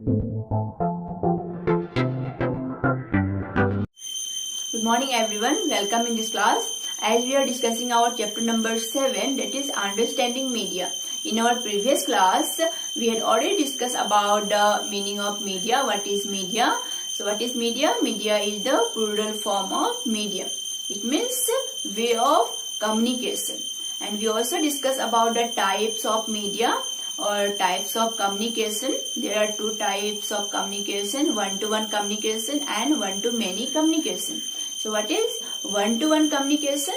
Good morning everyone, welcome in this class. As we are discussing our chapter number 7, that is understanding media. In our previous class, we had already discussed about the meaning of media. What is media? So what is media? Media is the plural form of medium. It means way of communication. And we also discussed about the types of media or types of communication. There are two types of communication, one-to-one communication and one-to-many communication. So what is one-to-one communication?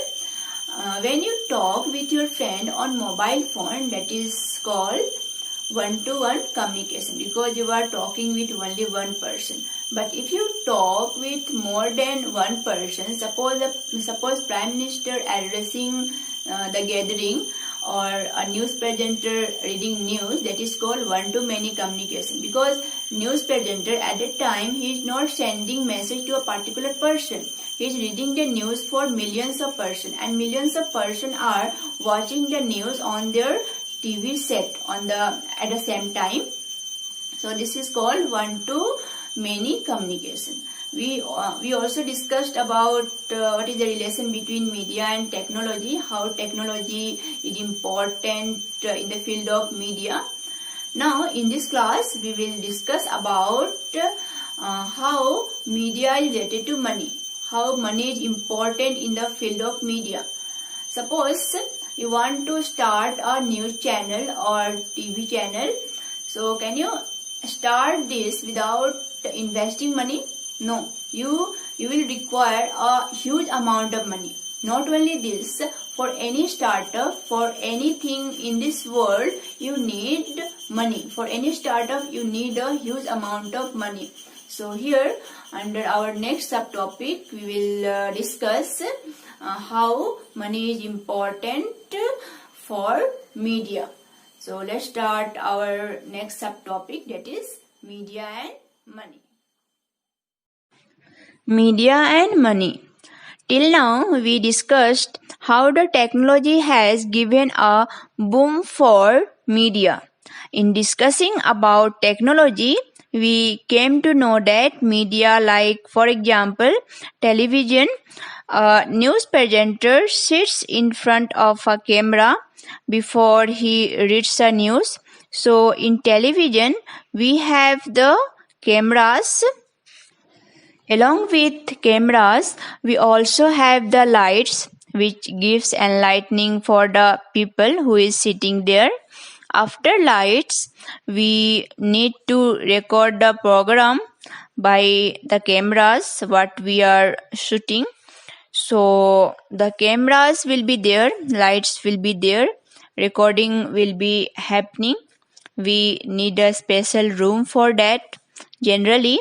When you talk with your friend on mobile phone, that is called one-to-one communication because you are talking with only one person. But if you talk with more than one person, suppose Prime Minister addressing the gathering or a news presenter reading news, that is called one-to-many communication because news presenter at that time he is not sending message to a particular person. He is reading the news for millions of persons and millions of persons are watching the news on their TV set at the same time. So this is called one-to-many communication. We also discussed about what is the relation between media and technology, how technology is important in the field of media. Now in this class we will discuss about how media is related to money, how money is important in the field of media. Suppose you want to start a news channel or TV channel, so can you start this without investing money? No, you will require a huge amount of money. Not only this, for any startup, for anything in this world, you need money. For any startup, you need a huge amount of money. So here, under our next subtopic, we will discuss how money is important for media. So let's start our next subtopic, that is media and money. Media and money. Till now, we discussed how the technology has given a boom for media. In discussing about technology, we came to know that media like, for example, television, a news presenter sits in front of a camera before he reads the news. So in television, we have the cameras. Along with cameras, we also have the lights which gives enlightening for the people who is sitting there. After lights, we need to record the program by the cameras what we are shooting. So the cameras will be there, lights will be there, recording will be happening. We need a special room for that. Generally,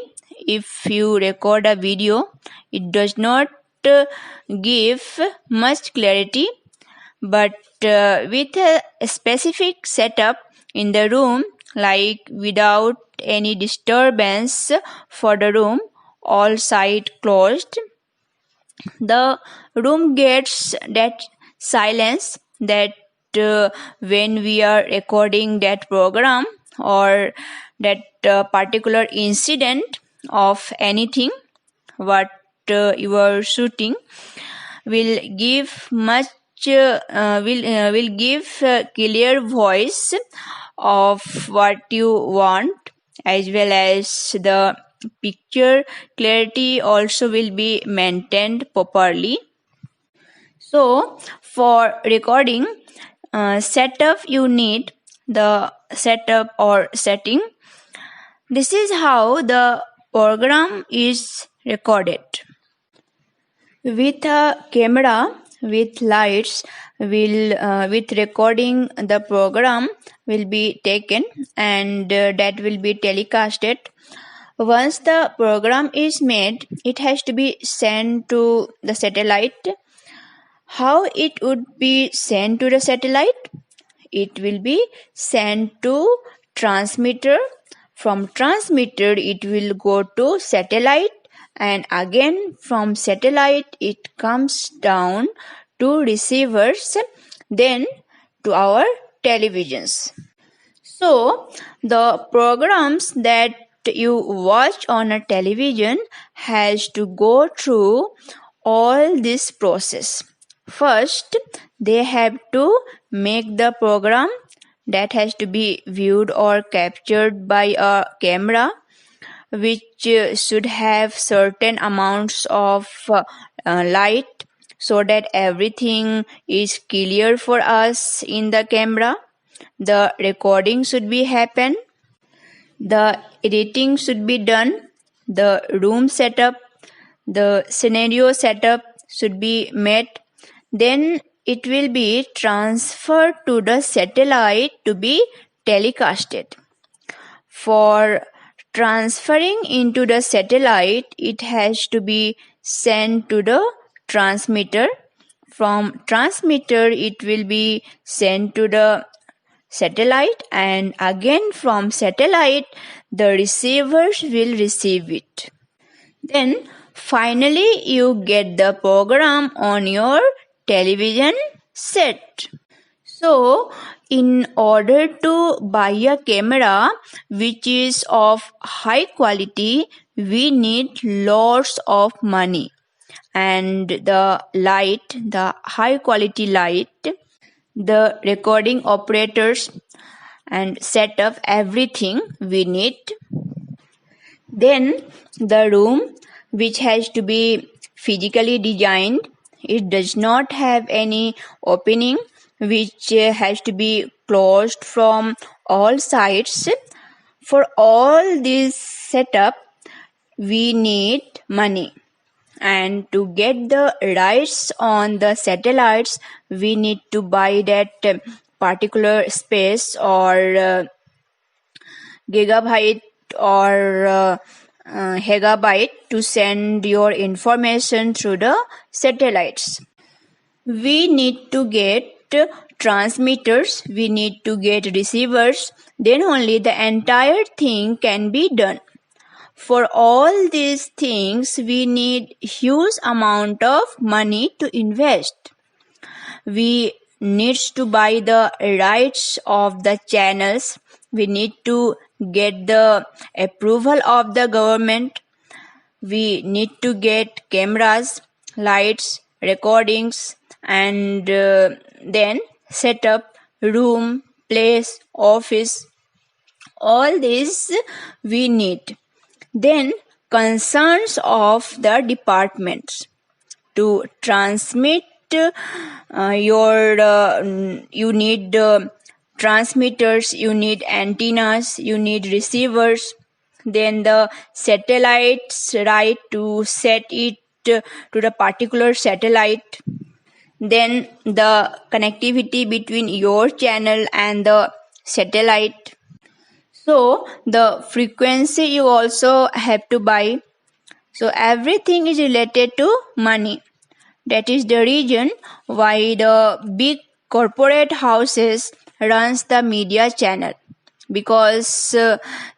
if you record a video, it does not give much clarity, but with a specific setup in the room, like without any disturbance for the room, all sides closed, the room gets that silence that when we are recording that program or that particular incident of anything what you are shooting will give much will give clear voice of what you want, as well as the picture clarity also will be maintained properly. So for recording setup, you need the setup or setting. This is how the program is recorded. With a camera, with lights, with recording, the program will be taken and that will be telecasted. Once the program is made, it has to be sent to the satellite. How it would be sent to the satellite? It will be sent to transmitter. From transmitter, it will go to satellite, and again from satellite it comes down to receivers, then to our televisions. So the programs that you watch on a television has to go through all this process. First, they have to make the program that has to be viewed or captured by a camera, which should have certain amounts of light so that everything is clear for us in the camera. The recording should be happen, the editing should be done, the room setup, the scenario setup should be made. Then it will be transferred to the satellite to be telecasted. For transferring into the satellite, it has to be sent to the transmitter. From transmitter, it will be sent to the satellite, and again from satellite, the receivers will receive it. Then finally, you get the program on your television set. So, in order to buy a camera which is of high quality, we need lots of money. And the light, the high quality light, the recording operators, and setup, everything we need. Then the room, which has to be physically designed, it does not have any opening, which has to be closed from all sides. For all this setup, we need money. And to get the rights on the satellites, we need to buy that particular space or gigabyte or megabyte to send your information through the satellites. We need to get transmitters, we need to get receivers, then only the entire thing can be done. For all these things, we need huge amount of money to invest. We need to buy the rights of the channels. We need to get the approval of the government. We need to get cameras, lights, recordings, and then set up room, place, office. All this we need. Then concerns of the departments. To transmit you need transmitters, you need antennas, you need receivers. Then the satellites, right, to set it to the particular satellite. Then the connectivity between your channel and the satellite. So the frequency you also have to buy. So everything is related to money. That is the reason why the big corporate houses runs the media channel, because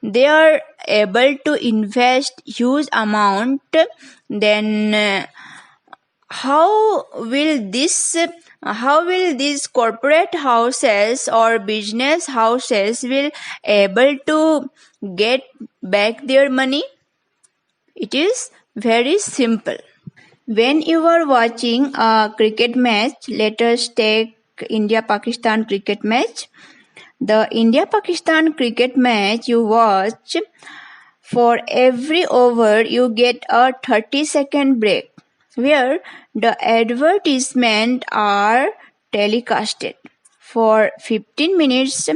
they are able to invest huge amount. Then how will these corporate houses or business houses will able to get back their money? It is very simple. When you are watching a cricket match, let us take India-Pakistan cricket match. The India-Pakistan cricket match you watch, for every over you get a 30-second break where the advertisements are telecasted. For 15 minutes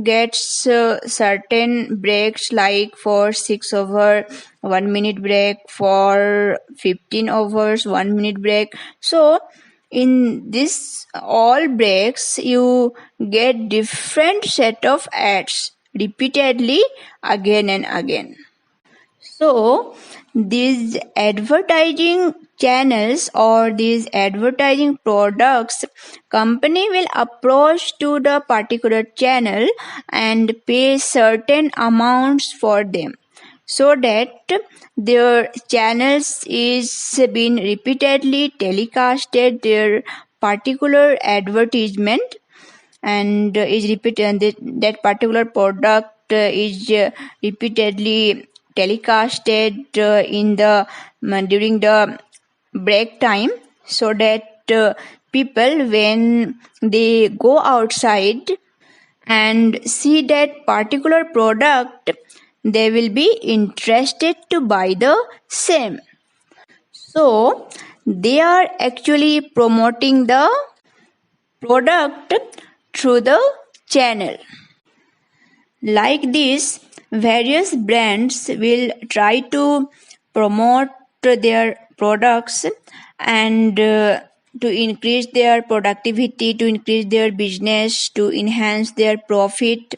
gets certain breaks, like for 6 over 1 minute break, for 15 overs 1 minute break. So in this all breaks you get different set of ads repeatedly again and again. So these advertising channels or these advertising products, company will approach to the particular channel and pay certain amounts for them, so that their channels is being repeatedly telecasted their particular advertisement, and is repeated, and that particular product is repeatedly telecasted in the during the break time, so that people, when they go outside and see that particular product, they will be interested to buy the same. So they are actually promoting the product through the channel. Like this, various brands will try to promote their products and to increase their productivity, to increase their business, to enhance their profit.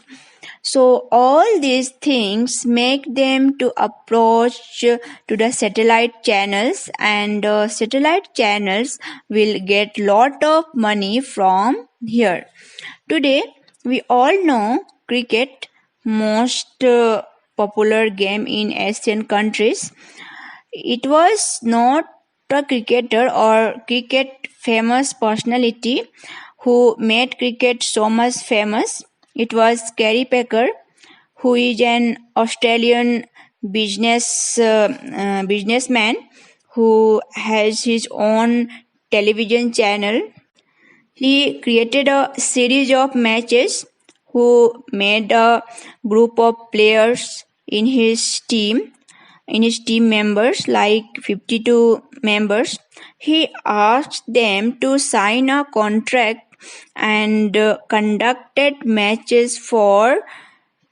So all these things make them to approach to the satellite channels, and satellite channels will get lot of money from here. Today we all know cricket, most popular game in Asian countries. It was not a cricketer or cricket famous personality who made cricket so much famous. It was Gary Packer, who is an Australian businessman who has his own television channel. He created a series of matches, who made a group of players in his team members, like 52 members. He asked them to sign a contract and conducted matches for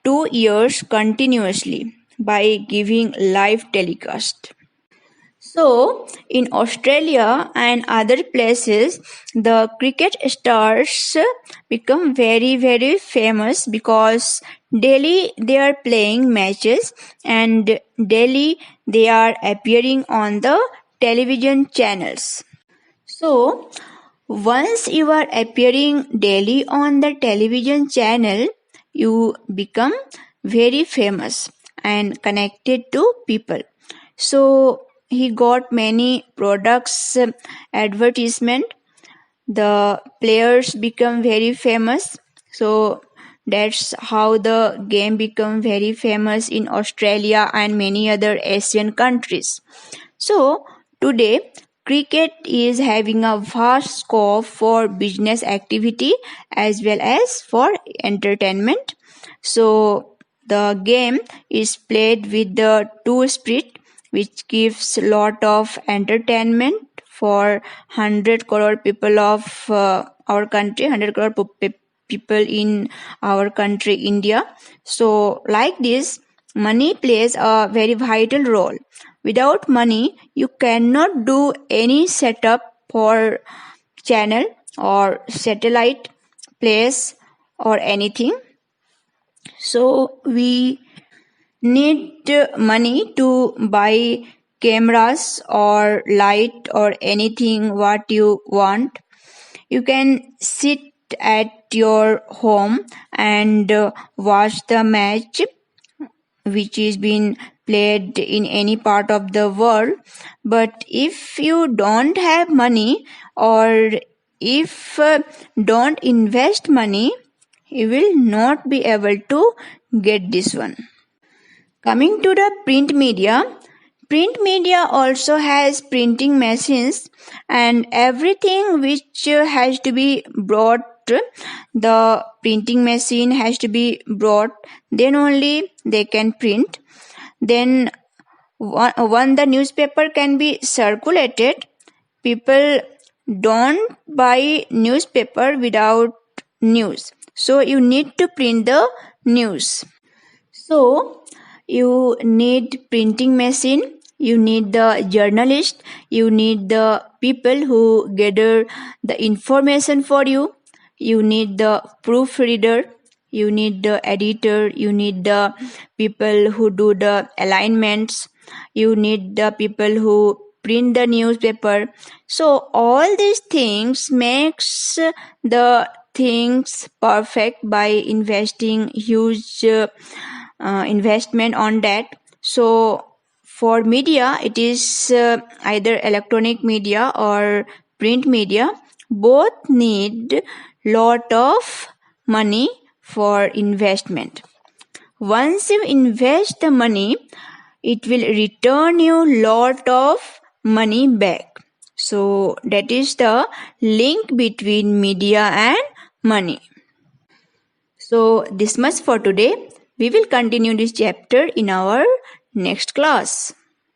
2 years continuously by giving live telecast. So, in Australia and other places, the cricket stars become very, very famous because daily they are playing matches and daily they are appearing on the television channels. So, once you are appearing daily on the television channel, you become very famous and connected to people. So, he got many products advertisement. The players become very famous. So that's how the game become very famous in Australia and many other Asian countries. So today cricket is having a vast scope for business activity as well as for entertainment. So the game is played with the two spirit, which gives lot of entertainment for 100 crore people of our country, 100 crore people in our country, India. So like this, money plays a very vital role. Without money, you cannot do any setup for channel or satellite place or anything. So we need money to buy cameras or light or anything what you want. You can sit at your home and watch the match which is being played in any part of the world. But if you don't have money, or if don't invest money, you will not be able to get this one. Coming to the print media also has printing machines, and everything which has to be brought, the printing machine has to be brought, then only they can print. Then when the newspaper can be circulated, people don't buy newspaper without news. So you need to print the news. So you need printing machine, you need the journalist, you need the people who gather the information for you, you need the proofreader, you need the editor, you need the people who do the alignments, you need the people who print the newspaper. So all these things makes the things perfect by investing huge investment on that. So for media, it is either electronic media or print media. Both need lot of money for investment. Once you invest the money, it will return you lot of money back. So that is the link between media and money. So this much for today. We will continue this chapter in our next class.